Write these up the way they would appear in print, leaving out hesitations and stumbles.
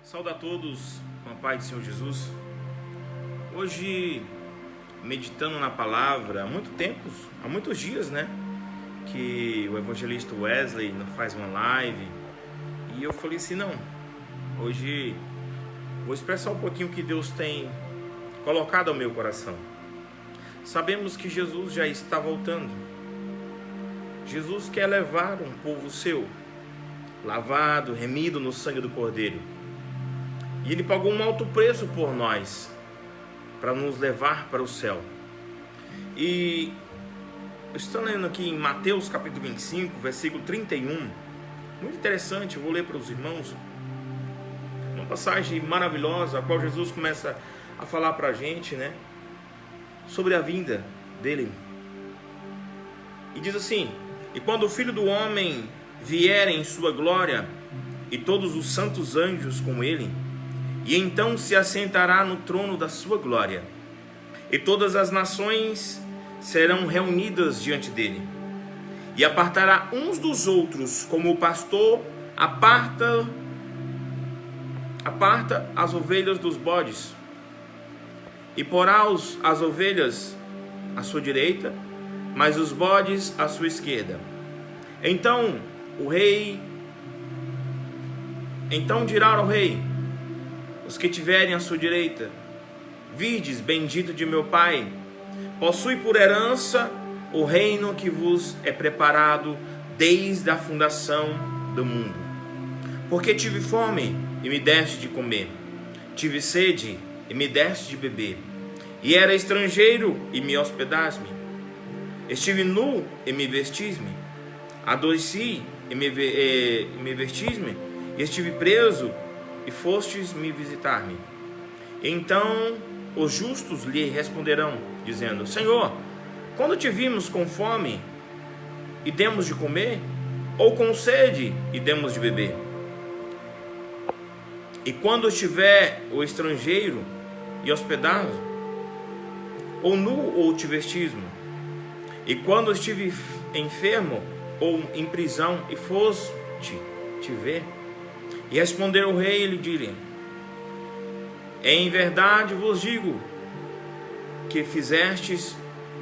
Saúde a todos com a paz do Senhor Jesus. Hoje, meditando na palavra, há muitos dias, né? Que o evangelista Wesley não faz uma live. E eu falei assim, não, hoje vou expressar um pouquinho o que Deus tem colocado ao meu coração. Sabemos que Jesus já está voltando. Jesus quer levar um povo seu, lavado, remido no sangue do Cordeiro. E Ele pagou um alto preço por nós, para nos levar para o céu. E eu estou lendo aqui em Mateus capítulo 25, versículo 31, muito interessante, eu vou ler para os irmãos, uma passagem maravilhosa, a qual Jesus começa a falar para a gente, né, sobre a vinda dele. E diz assim: e quando o Filho do Homem vier em sua glória, e todos os santos anjos com ele, e então se assentará no trono da sua glória, e todas as nações serão reunidas diante dele, e apartará uns dos outros, como o pastor aparta as ovelhas dos bodes, e porá as ovelhas à sua direita, mas os bodes à sua esquerda. Então dirá o rei: os que tiverem à sua direita, virdes, bendito de meu Pai, possui por herança o reino que vos é preparado desde a fundação do mundo. Porque tive fome e me deste de comer, tive sede e me deste de beber, e era estrangeiro e me hospedaste-me, estive nu e me vestis-me, adoeci e me vestis-me, e estive preso e fostes me visitar-me. Então os justos lhe responderão, dizendo: Senhor, quando te vimos com fome e demos de comer, ou com sede e demos de beber? E quando estiver o estrangeiro e hospedado, ou nu ou te vestismo? E quando estive enfermo ou em prisão e foste te ver? E respondeu o rei e lhe disse: em verdade vos digo que fizestes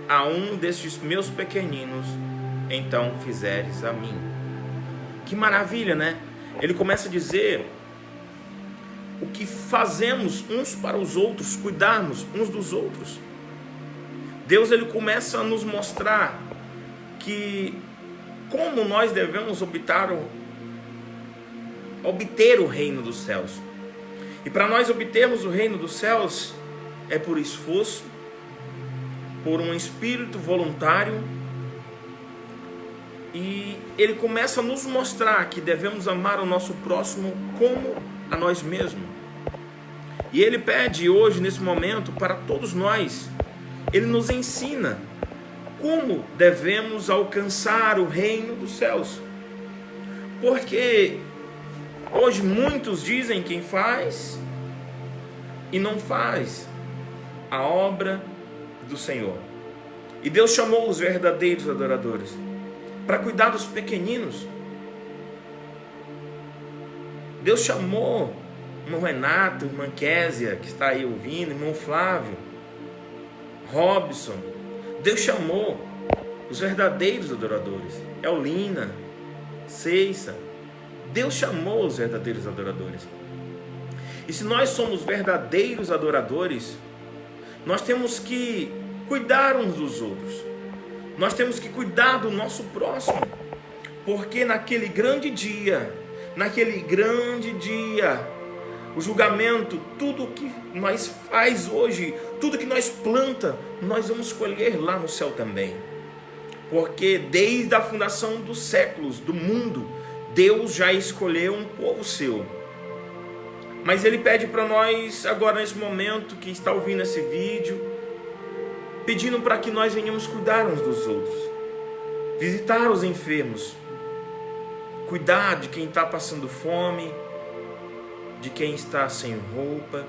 a um destes meus pequeninos, então fizeres a mim. Que maravilha, né? Ele começa a dizer o que fazemos uns para os outros, cuidarmos uns dos outros. Deus, ele começa a nos mostrar que como nós devemos obter o reino dos céus. E para nós obtermos o reino dos céus é por esforço, por um espírito voluntário. E ele começa a nos mostrar que devemos amar o nosso próximo como a nós mesmos. E ele pede hoje, nesse momento, para todos nós, ele nos ensina como devemos alcançar o reino dos céus. Porque hoje muitos dizem quem faz e não faz a obra do Senhor. E Deus chamou os verdadeiros adoradores para cuidar dos pequeninos. Deus chamou irmão Renato, irmã Késia, que está aí ouvindo, irmão Flávio, Robson. Deus chamou os verdadeiros adoradores, Eulina, Ceissa. Deus chamou os verdadeiros adoradores. E se nós somos verdadeiros adoradores, nós temos que cuidar uns dos outros. Nós temos que cuidar do nosso próximo. Porque naquele grande dia, o julgamento, tudo que nós faz hoje, tudo que nós planta, nós vamos colher lá no céu também. Porque desde a fundação dos séculos, do mundo, Deus já escolheu um povo seu. Mas Ele pede para nós, agora nesse momento que está ouvindo esse vídeo, pedindo para que nós venhamos cuidar uns dos outros, visitar os enfermos, cuidar de quem está passando fome, de quem está sem roupa,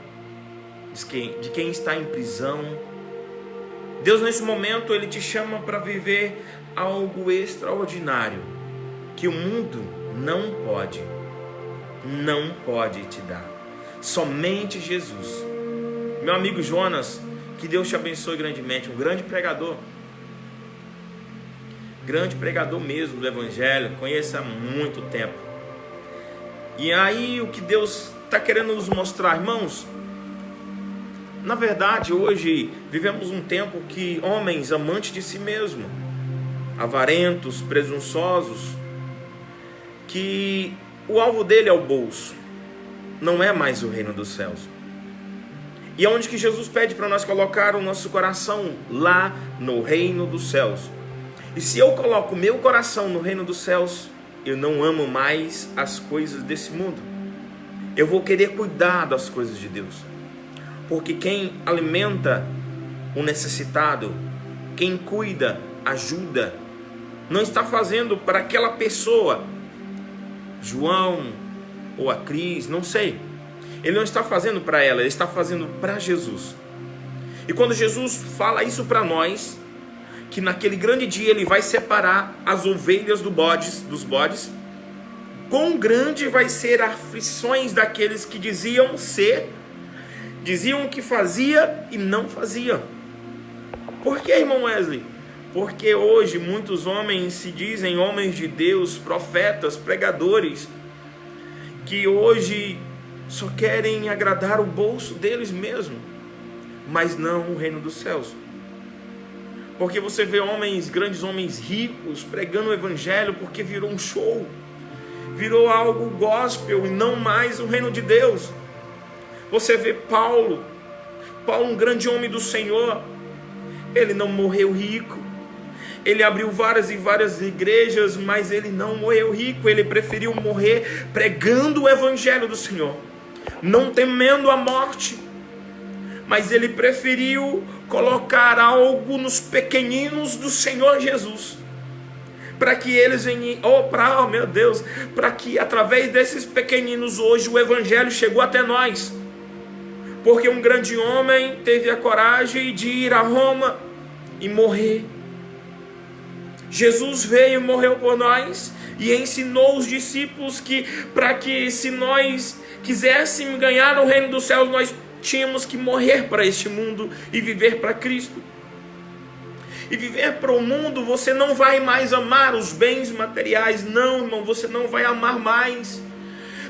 de quem está em prisão. Deus, nesse momento, Ele te chama para viver algo extraordinário, que o mundo não pode te dar. Somente Jesus. Meu amigo Jonas, que Deus te abençoe grandemente, um grande pregador mesmo do Evangelho, conheço há muito tempo. E aí o que Deus está querendo nos mostrar, irmãos, na verdade hoje vivemos um tempo que homens amantes de si mesmo, avarentos, presunçosos, que o alvo dele é o bolso, não é mais o reino dos céus. E é onde que Jesus pede para nós colocar o nosso coração? Lá no reino dos céus. E se eu coloco o meu coração no reino dos céus, eu não amo mais as coisas desse mundo. Eu vou querer cuidar das coisas de Deus. Porque quem alimenta o necessitado, quem cuida, ajuda, não está fazendo para aquela pessoa, João ou a Cris, não sei. Ele não está fazendo para ela, ele está fazendo para Jesus. E quando Jesus fala isso para nós, que naquele grande dia ele vai separar as ovelhas dos bodes, quão grande vai ser as aflições daqueles que diziam que fazia e não fazia. Por que, irmão Wesley? Porque hoje muitos homens se dizem homens de Deus, profetas, pregadores, que hoje só querem agradar o bolso deles mesmo, mas não o reino dos céus. Porque você vê grandes homens ricos pregando o evangelho porque virou um show, virou algo gospel e não mais o reino de Deus. Você vê Paulo, um grande homem do Senhor, ele não morreu rico, ele abriu várias e várias igrejas, mas ele não morreu rico, ele preferiu morrer pregando o evangelho do Senhor, não temendo a morte. Mas ele preferiu colocar algo nos pequeninos do Senhor Jesus, para que eles venham, para que através desses pequeninos hoje o evangelho chegou até nós. Porque um grande homem teve a coragem de ir a Roma e morrer. Jesus veio e morreu por nós e ensinou os discípulos que para que se nós quiséssemos ganhar o reino dos céus, nós tínhamos que morrer para este mundo e viver para Cristo. E viver para o mundo, você não vai mais amar os bens materiais, não, irmão, você não vai amar mais.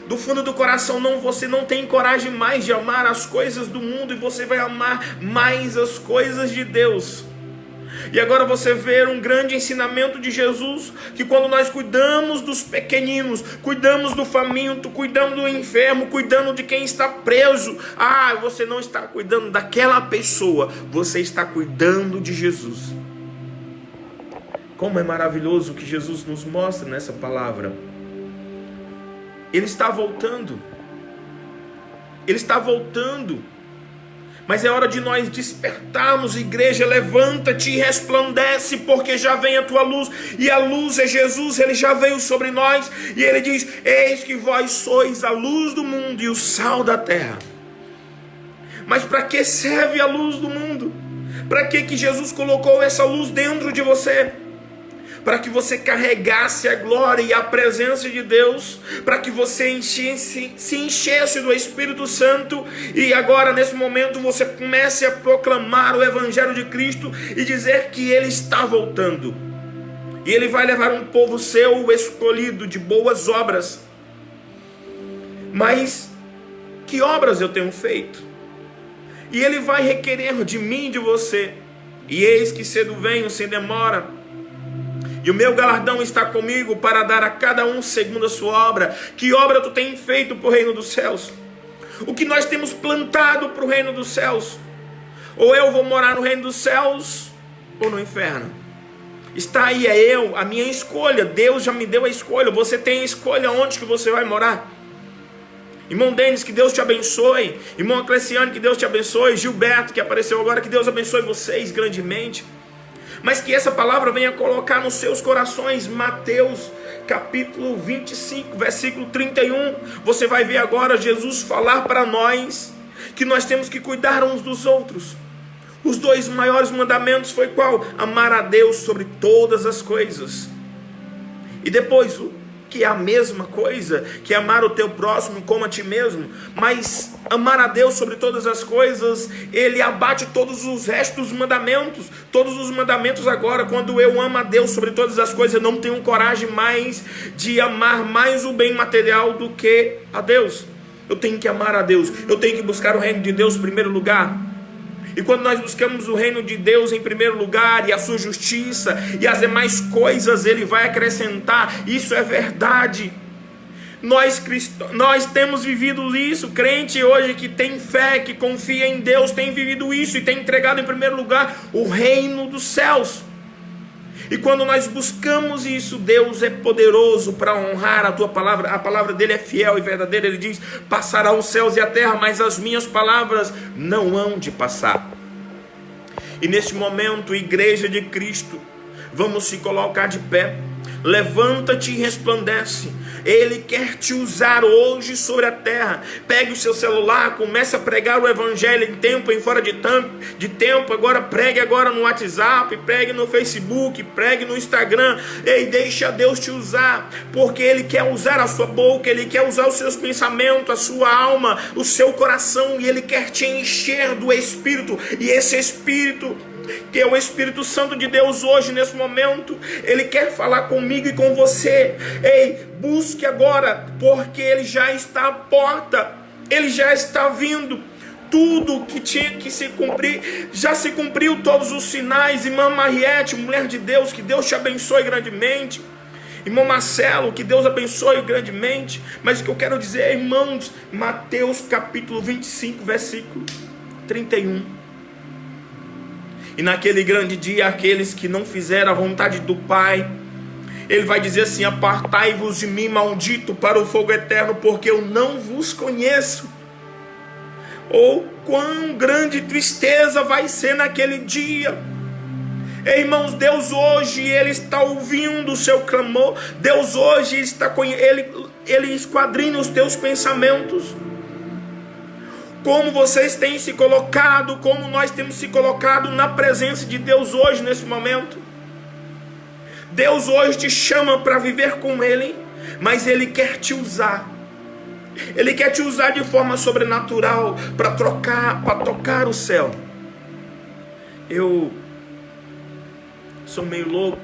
Do fundo do coração, você não tem coragem mais de amar as coisas do mundo, e você vai amar mais as coisas de Deus. E agora você vê um grande ensinamento de Jesus, que quando nós cuidamos dos pequeninos, cuidamos do faminto, cuidamos do enfermo, cuidando de quem está preso, você não está cuidando daquela pessoa, você está cuidando de Jesus. Como é maravilhoso o que Jesus nos mostra nessa palavra. Ele está voltando. Ele está voltando. Mas é hora de nós despertarmos, igreja. Levanta-te e resplandece, porque já vem a tua luz. E a luz é Jesus, ele já veio sobre nós. E ele diz: eis que vós sois a luz do mundo e o sal da terra. Mas para que serve a luz do mundo? Para que Jesus colocou essa luz dentro de você? Para que você carregasse a glória e a presença de Deus, para que você se enchesse do Espírito Santo, e agora nesse momento você comece a proclamar o Evangelho de Cristo e dizer que Ele está voltando, e Ele vai levar um povo seu escolhido de boas obras. Mas que obras eu tenho feito? E Ele vai requerer de mim e de você: e eis que cedo venho, sem demora, e o meu galardão está comigo para dar a cada um segundo a sua obra. Que obra tu tem feito para o reino dos céus? O que nós temos plantado para o reino dos céus? Ou eu vou morar no reino dos céus, ou no inferno. Está aí, a minha escolha. Deus já me deu a escolha. Você tem a escolha onde que você vai morar. Irmão Denis, que Deus te abençoe. Irmão Cleciane, que Deus te abençoe. Gilberto, que apareceu agora, que Deus abençoe vocês grandemente. Mas que essa palavra venha colocar nos seus corações. Mateus capítulo 25, versículo 31. Você vai ver agora Jesus falar para nós que nós temos que cuidar uns dos outros. Os 2 maiores mandamentos foi qual? Amar a Deus sobre todas as coisas. E depois, que é a mesma coisa, que é amar o teu próximo como a ti mesmo. Mas amar a Deus sobre todas as coisas, ele abate todos os restos dos mandamentos. Todos os mandamentos agora, quando eu amo a Deus sobre todas as coisas, eu não tenho coragem mais de amar mais o bem material do que a Deus. Eu tenho que amar a Deus, eu tenho que buscar o reino de Deus em primeiro lugar. E quando nós buscamos o reino de Deus em primeiro lugar, e a sua justiça, e as demais coisas ele vai acrescentar, isso é verdade. Nós temos vivido isso. Crente hoje que tem fé, que confia em Deus, tem vivido isso e tem entregado em primeiro lugar o reino dos céus. E quando nós buscamos isso, Deus é poderoso para honrar a tua palavra. A palavra dele é fiel e verdadeira. Ele diz: passarão os céus e a terra, mas as minhas palavras não hão de passar. E neste momento, igreja de Cristo, vamos se colocar de pé. Levanta-te e resplandece. Ele quer te usar hoje sobre a terra. Pegue o seu celular, comece a pregar o evangelho em tempo, em fora de tempo. Agora pregue agora no WhatsApp, pregue no Facebook, pregue no Instagram. E deixa Deus te usar, porque Ele quer usar a sua boca, Ele quer usar os seus pensamentos, a sua alma, o seu coração, e Ele quer te encher do Espírito. E esse Espírito, que é o Espírito Santo de Deus hoje, nesse momento, Ele quer falar comigo e com você. Ei, busque agora, porque Ele já está à porta, Ele já está vindo. Tudo que tinha que se cumprir, já se cumpriu, todos os sinais. Irmã Mariette, mulher de Deus, que Deus te abençoe grandemente. Irmão Marcelo, que Deus abençoe grandemente. Mas o que eu quero dizer, irmãos, Mateus capítulo 25, versículo 31. E naquele grande dia, aqueles que não fizeram a vontade do Pai, Ele vai dizer assim: apartai-vos de mim, maldito, para o fogo eterno, porque eu não vos conheço. Ou quão grande tristeza vai ser naquele dia. Irmãos, Deus hoje, Ele está ouvindo o seu clamor. Deus hoje está Ele esquadrinha os teus pensamentos. Como vocês têm se colocado, como nós temos se colocado na presença de Deus hoje, nesse momento. Deus hoje te chama para viver com Ele, mas Ele quer te usar. Ele quer te usar de forma sobrenatural para tocar o céu. Eu sou meio louco.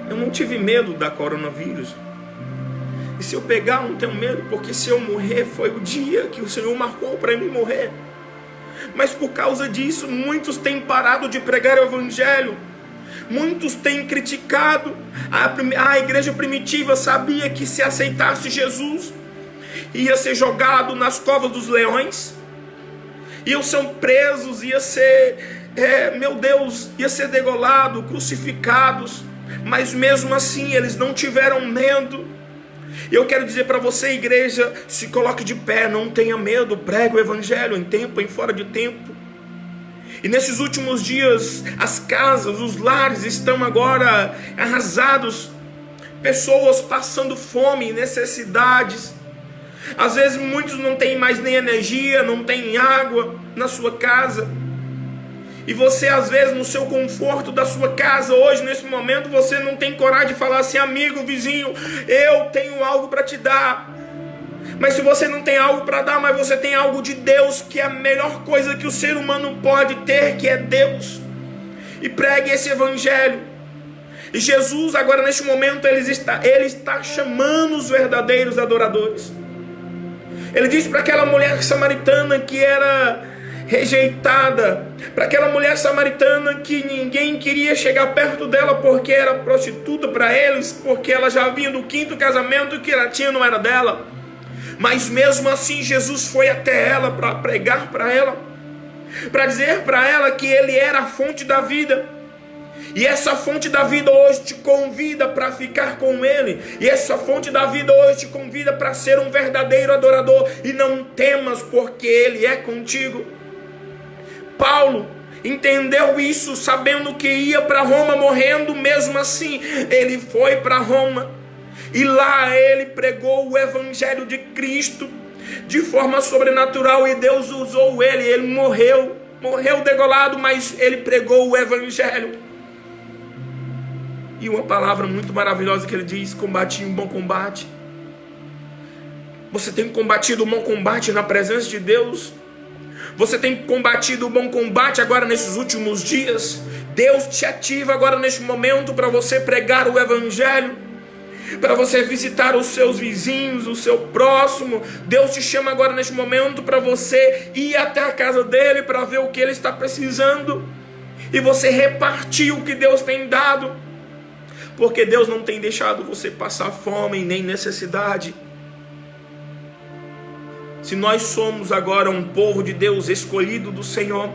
Eu não tive medo da coronavírus. E se eu pegar, não tenho medo, porque se eu morrer, foi o dia que o Senhor marcou para mim morrer. Mas por causa disso, muitos têm parado de pregar o Evangelho. Muitos têm criticado. A igreja primitiva sabia que se aceitasse Jesus, ia ser jogado nas covas dos leões, iam ser presos, ia ser, ia ser degolado, crucificados. Mas mesmo assim, eles não tiveram medo. E eu quero dizer para você, igreja, se coloque de pé, não tenha medo, pregue o Evangelho em tempo, em fora de tempo. E nesses últimos dias, as casas, os lares estão agora arrasados, pessoas passando fome, necessidades. Às vezes muitos não têm mais nem energia, não têm água na sua casa. E você, às vezes, no seu conforto da sua casa, hoje, nesse momento, você não tem coragem de falar assim: amigo, vizinho, eu tenho algo para te dar. Mas se você não tem algo para dar, mas você tem algo de Deus, que é a melhor coisa que o ser humano pode ter, que é Deus. E pregue esse Evangelho. E Jesus, agora, neste momento, Ele está chamando os verdadeiros adoradores. Ele disse para aquela mulher samaritana que era rejeitada, para aquela mulher samaritana que ninguém queria chegar perto dela porque era prostituta para eles, porque ela já vinha do 5º casamento, que ela tinha não era dela. Mas mesmo assim Jesus foi até ela para pregar para ela, para dizer para ela que Ele era a fonte da vida. E essa fonte da vida hoje te convida para ficar com Ele. E essa fonte da vida hoje te convida para ser um verdadeiro adorador. E não temas, porque Ele é contigo. Paulo entendeu isso, sabendo que ia para Roma morrendo. Mesmo assim, ele foi para Roma. E lá ele pregou o Evangelho de Cristo de forma sobrenatural. E Deus usou ele. Ele morreu degolado, mas ele pregou o Evangelho. E uma palavra muito maravilhosa que ele diz: combati um bom combate. Você tem combatido o bom combate na presença de Deus? Você tem combatido o bom combate agora nesses últimos dias? Deus te ativa agora neste momento para você pregar o evangelho, para você visitar os seus vizinhos, o seu próximo. Deus te chama agora neste momento para você ir até a casa dele para ver o que ele está precisando e você repartir o que Deus tem dado, porque Deus não tem deixado você passar fome nem necessidade. Se nós somos agora um povo de Deus, escolhido do Senhor,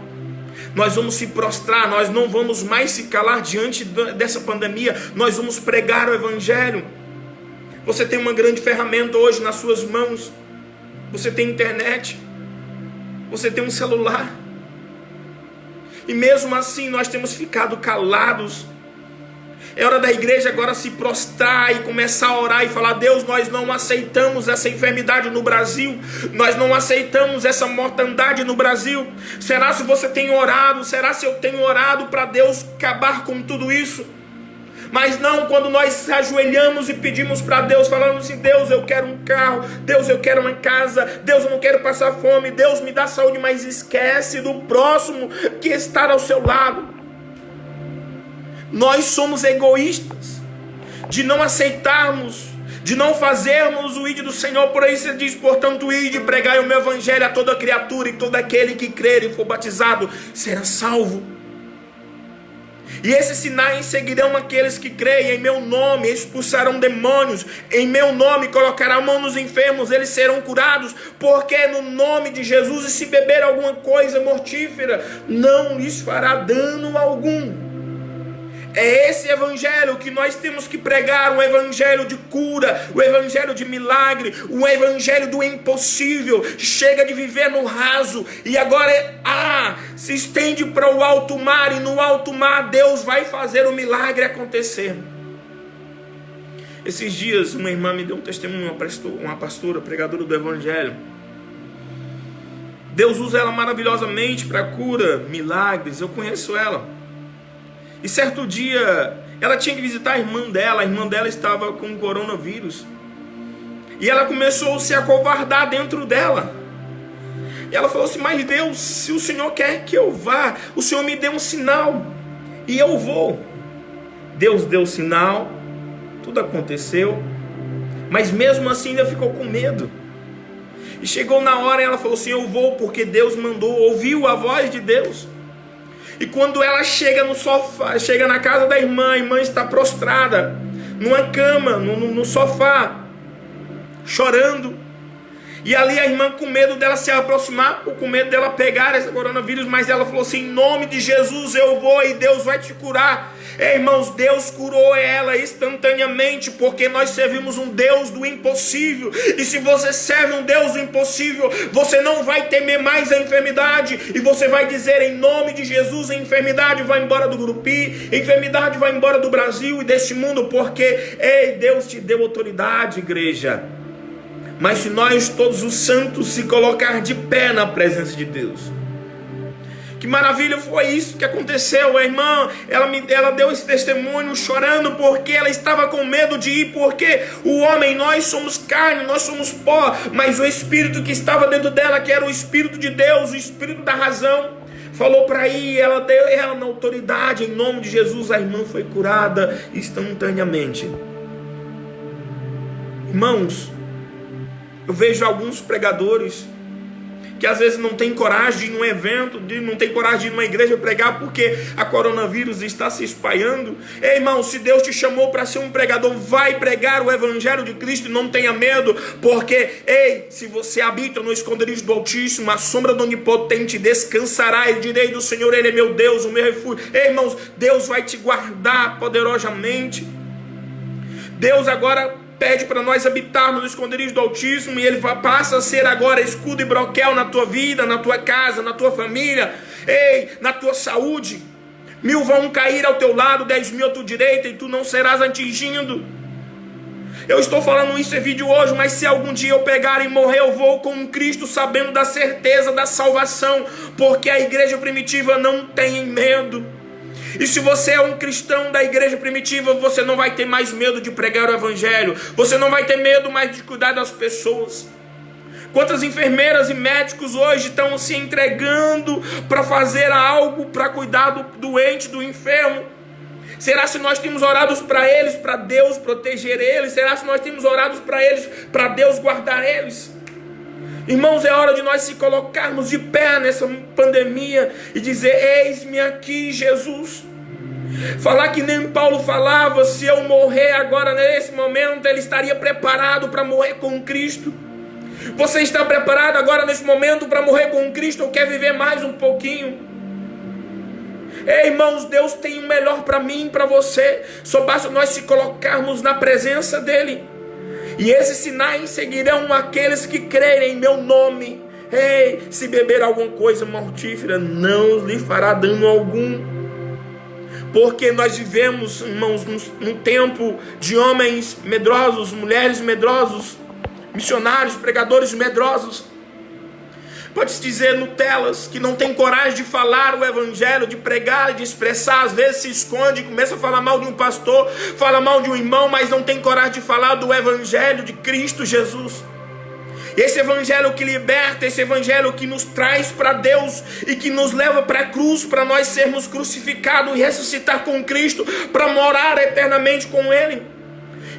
nós vamos se prostrar, nós não vamos mais se calar diante dessa pandemia, nós vamos pregar o evangelho. Você tem uma grande ferramenta hoje nas suas mãos, você tem internet, você tem um celular, e mesmo assim nós temos ficado calados. É hora da igreja agora se prostrar e começar a orar e falar: Deus, nós não aceitamos essa enfermidade no Brasil, nós não aceitamos essa mortandade no Brasil. Será se você tem orado? Será se eu tenho orado para Deus acabar com tudo isso? Mas não, quando nós ajoelhamos e pedimos para Deus, falando assim: Deus, eu quero um carro, Deus, eu quero uma casa, Deus, eu não quero passar fome, Deus, me dá saúde, mas esquece do próximo que está ao seu lado. Nós somos egoístas de não aceitarmos, de não fazermos o ide do Senhor. Por isso ele diz: portanto, ide e pregai o meu evangelho a toda criatura, e todo aquele que crer e for batizado será salvo. E esses sinais seguirão aqueles que creem em meu nome, expulsarão demônios, em meu nome colocarão a mão nos enfermos, eles serão curados, porque no nome de Jesus, e se beber alguma coisa mortífera, não lhes fará dano algum. É esse evangelho que nós temos que pregar, um evangelho de cura, o evangelho de milagre, o evangelho do impossível. Chega de viver no raso e agora se estende para o alto mar, e no alto mar Deus vai fazer o milagre acontecer. Esses dias uma irmã me deu um testemunho, uma pastora, pregadora do evangelho. Deus usa ela maravilhosamente para cura, milagres. Eu conheço ela. E certo dia, ela tinha que visitar a irmã dela estava com coronavírus. E ela começou a se acovardar dentro dela. E ela falou assim: mas Deus, se o Senhor quer que eu vá, o Senhor me deu um sinal, e eu vou. Deus deu o sinal, tudo aconteceu, mas mesmo assim ainda ficou com medo. E chegou na hora e ela falou assim: eu vou porque Deus mandou, ouviu a voz de Deus. E quando ela chega no sofá, chega na casa da irmã, a irmã está prostrada, numa cama, no sofá, chorando. E ali a irmã com medo dela se aproximar, com medo dela pegar esse coronavírus, mas ela falou assim: em nome de Jesus eu vou e Deus vai te curar. Irmãos, Deus curou ela instantaneamente, porque nós servimos um Deus do impossível. E se você serve um Deus do impossível, você não vai temer mais a enfermidade, e você vai dizer: em nome de Jesus, a enfermidade vai embora do Grupi, a enfermidade vai embora do Brasil e deste mundo, porque Deus te deu autoridade, igreja. Mas se nós todos os santos se colocar de pé na presença de Deus, que maravilha foi isso que aconteceu. A irmã, ela deu esse testemunho chorando, porque ela estava com medo de ir, porque o homem, nós somos carne, nós somos pó, mas o Espírito que estava dentro dela, que era o Espírito de Deus, o Espírito da razão, falou para ir, ela deu ela na autoridade, em nome de Jesus, a irmã foi curada instantaneamente. Irmãos, eu vejo alguns pregadores que às vezes não tem coragem de ir num evento, não tem coragem de ir numa igreja pregar, porque a coronavírus está se espalhando. Irmão, se Deus te chamou para ser um pregador, vai pregar o evangelho de Cristo e não tenha medo, porque, se você habita no esconderijo do Altíssimo, a sombra do Onipotente descansará, e direi do Senhor: Ele é meu Deus, o meu refúgio. Irmãos, Deus vai te guardar poderosamente. Deus agora pede para nós habitarmos no esconderijo do Altíssimo, e Ele passa a ser agora escudo e broquel na tua vida, na tua casa, na tua família, na tua saúde. 1000 vão cair ao teu lado, 10.000 à tua direita, e tu não serás atingido. Eu estou falando isso em vídeo hoje, mas se algum dia eu pegar e morrer, eu vou com Cristo, sabendo da certeza da salvação, porque a igreja primitiva não tem medo. E se você é um cristão da igreja primitiva, você não vai ter mais medo de pregar o evangelho. Você não vai ter medo mais de cuidar das pessoas. Quantas enfermeiras e médicos hoje estão se entregando para fazer algo, para cuidar do doente, do enfermo? Será se nós temos orado para eles, para Deus proteger eles? Será se nós temos orado para eles, para Deus guardar eles? Irmãos, é hora de nós se colocarmos de pé nessa pandemia e dizer: eis-me aqui, Jesus. Falar que nem Paulo falava: se eu morrer agora nesse momento, ele estaria preparado para morrer com Cristo. Você está preparado agora nesse momento para morrer com Cristo ou quer viver mais um pouquinho? Ei, irmãos, Deus tem o melhor para mim e para você. Só basta nós se colocarmos na presença dEle. E esses sinais seguirão aqueles que crerem em meu nome. Ei, se beber alguma coisa mortífera, não lhe fará dano algum. Porque nós vivemos, irmãos, num tempo de homens medrosos, mulheres medrosos, missionários, pregadores medrosos. Pode-se dizer Nutelas, que não tem coragem de falar o evangelho, de pregar, de expressar. Às vezes se esconde, começa a falar mal de um pastor, fala mal de um irmão, mas não tem coragem de falar do evangelho de Cristo Jesus. Esse evangelho que liberta, esse evangelho que nos traz para Deus e que nos leva para a cruz, para nós sermos crucificados e ressuscitar com Cristo, para morar eternamente com Ele.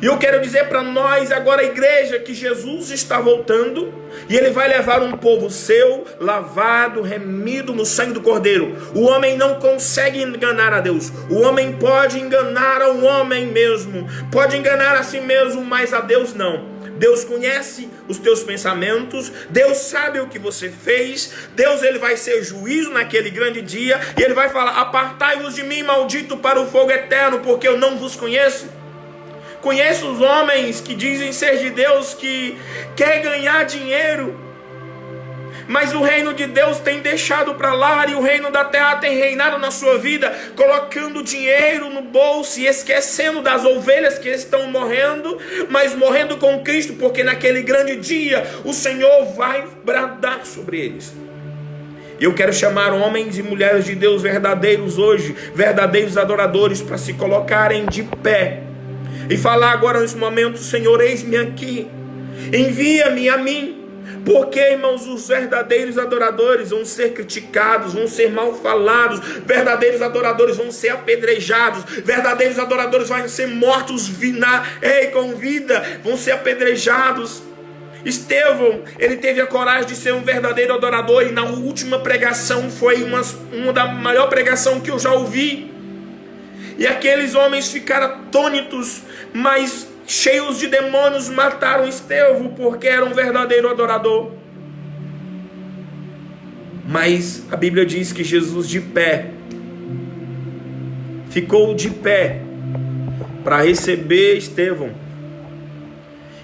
E eu quero dizer para nós agora, igreja, que Jesus está voltando e Ele vai levar um povo seu, lavado, remido no sangue do Cordeiro. O homem não consegue enganar a Deus. O homem pode enganar ao homem mesmo, pode enganar a si mesmo, mas a Deus não. Deus conhece os teus pensamentos, Deus sabe o que você fez, Deus ele vai ser juízo naquele grande dia, e Ele vai falar: apartai-vos de mim, maldito, para o fogo eterno, porque eu não vos conheço. Conheço os homens que dizem ser de Deus, que quer ganhar dinheiro, mas o reino de Deus tem deixado para lá, e o reino da terra tem reinado na sua vida, colocando dinheiro no bolso e esquecendo das ovelhas que estão morrendo, mas morrendo com Cristo, porque naquele grande dia o Senhor vai bradar sobre eles. Eu quero chamar homens e mulheres de Deus verdadeiros hoje, verdadeiros adoradores, para se colocarem de pé e falar agora nesse momento: Senhor, eis-me aqui, envia-me a mim. Porque, irmãos, os verdadeiros adoradores vão ser criticados, vão ser mal falados, verdadeiros adoradores vão ser apedrejados, verdadeiros adoradores vão ser mortos com vida, vão ser apedrejados. Estevão, ele teve a coragem de ser um verdadeiro adorador, e na última pregação foi uma da maior pregação que eu já ouvi. E aqueles homens ficaram atônitos, mas cheios de demônios, mataram Estevão porque era um verdadeiro adorador. Mas a Bíblia diz que Jesus de pé, ficou de pé para receber Estevão.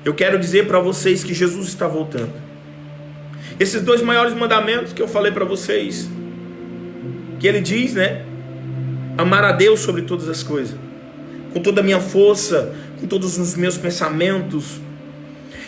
Eu quero dizer para vocês que Jesus está voltando. Esses 2 maiores mandamentos que eu falei para vocês, que Ele diz, né? Amar a Deus sobre todas as coisas, com toda a minha força, com todos os meus pensamentos.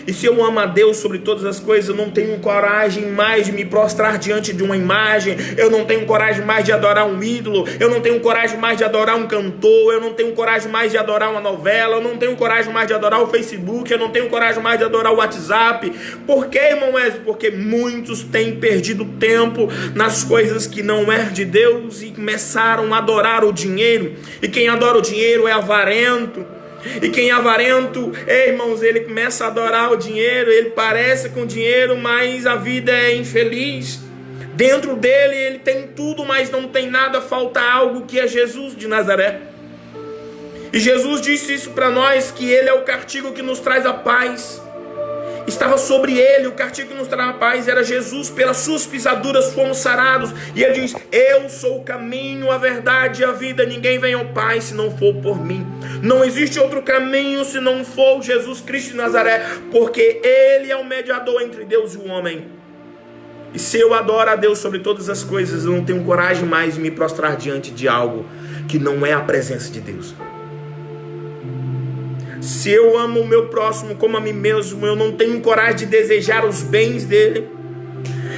E se eu amo a Deus sobre todas as coisas, eu não tenho coragem mais de me prostrar diante de uma imagem, eu não tenho coragem mais de adorar um ídolo, eu não tenho coragem mais de adorar um cantor, eu não tenho coragem mais de adorar uma novela, eu não tenho coragem mais de adorar o Facebook, eu não tenho coragem mais de adorar o WhatsApp. Por quê, irmão Wesley? Porque muitos têm perdido tempo nas coisas que não é de Deus e começaram a adorar o dinheiro. E quem adora o dinheiro é avarento. E quem é avarento, irmãos, ele começa a adorar o dinheiro, ele parece com dinheiro, mas a vida é infeliz. Dentro dele ele tem tudo, mas não tem nada, falta algo, que é Jesus de Nazaré. E Jesus disse isso para nós, que Ele é o castigo que nos traz a paz. Estava sobre Ele o castigo que nos traz a paz, era Jesus. Pelas suas pisaduras fomos sarados. E Ele diz: eu sou o caminho, a verdade e a vida. Ninguém vem ao Pai se não for por mim. Não existe outro caminho se não for Jesus Cristo de Nazaré, porque Ele é o mediador entre Deus e o homem. E se eu adoro a Deus sobre todas as coisas, eu não tenho coragem mais de me prostrar diante de algo que não é a presença de Deus. Se eu amo o meu próximo como a mim mesmo, eu não tenho coragem de desejar os bens dele.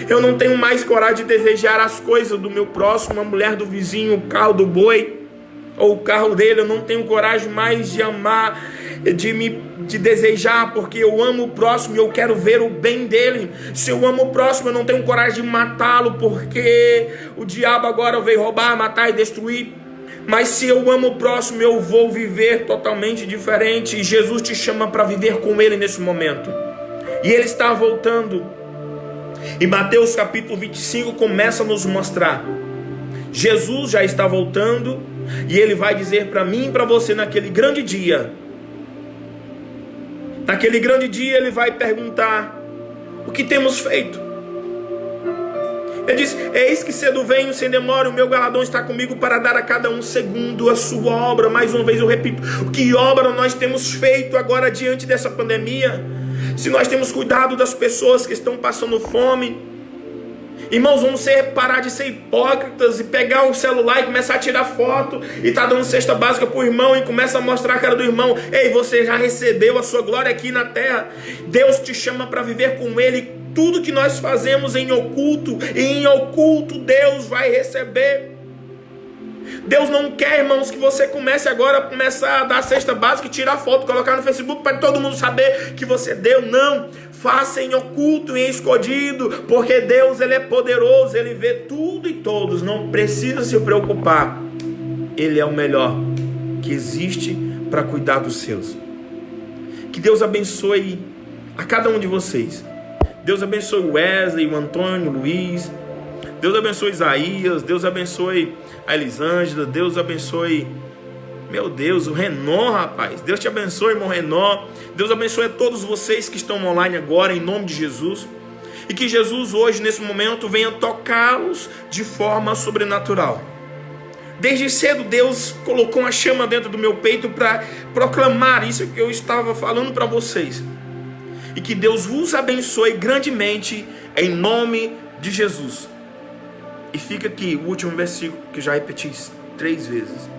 Eu não tenho mais coragem de desejar as coisas do meu próximo, a mulher do vizinho, o carro do boi. ou o carro dele, eu não tenho coragem mais de amar, de desejar, porque eu amo o próximo e eu quero ver o bem dele. Se eu amo o próximo, eu não tenho coragem de matá-lo, porque o diabo agora veio roubar, matar e destruir. Mas se eu amo o próximo, eu vou viver totalmente diferente. E Jesus te chama para viver com ele nesse momento. E ele está voltando. E Mateus capítulo 25 começa a nos mostrar. Jesus já está voltando. E ele vai dizer para mim e para você naquele grande dia. Naquele grande dia ele vai perguntar: o que temos feito? Ele diz: eis que cedo venho, sem demora, o meu galardão está comigo para dar a cada um segundo a sua obra. Mais uma vez eu repito: que obra nós temos feito agora diante dessa pandemia? Se nós temos cuidado das pessoas que estão passando fome, irmãos, vamos parar de ser hipócritas e pegar um celular e começar a tirar foto e tá dando cesta básica pro irmão e começa a mostrar a cara do irmão. Ei, você já recebeu a sua glória aqui na terra. Deus te chama para viver com ele. Tudo que nós fazemos em oculto, e em oculto Deus vai receber. Deus não quer, irmãos, que você comece agora a começar a dar cesta básica e tirar foto, colocar no Facebook para todo mundo saber que você deu. Não, faça em oculto e em escondido, porque Deus, ele é poderoso, ele vê tudo e todos, não precisa se preocupar. Ele é o melhor que existe para cuidar dos seus. Que Deus abençoe a cada um de vocês. Deus abençoe o Wesley, o Antônio, o Luiz. Deus abençoe Isaías. Deus abençoe a Elisângela. Deus abençoe, meu Deus, o Renan, rapaz. Deus te abençoe, irmão Renan. Deus abençoe a todos vocês que estão online agora, em nome de Jesus. E que Jesus hoje, nesse momento, venha tocá-los de forma sobrenatural. Desde cedo Deus colocou uma chama dentro do meu peito para proclamar isso que eu estava falando para vocês. E que Deus vos abençoe grandemente em nome de Jesus. E fica aqui o último versículo que eu já repeti 3 vezes.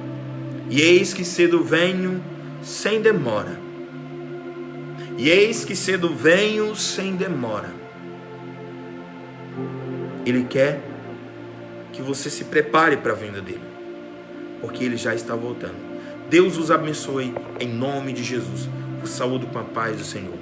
E eis que cedo venho sem demora. E eis que cedo venho sem demora. Ele quer que você se prepare para a vinda dele, porque ele já está voltando. Deus os abençoe em nome de Jesus. Saúde com a paz do Senhor.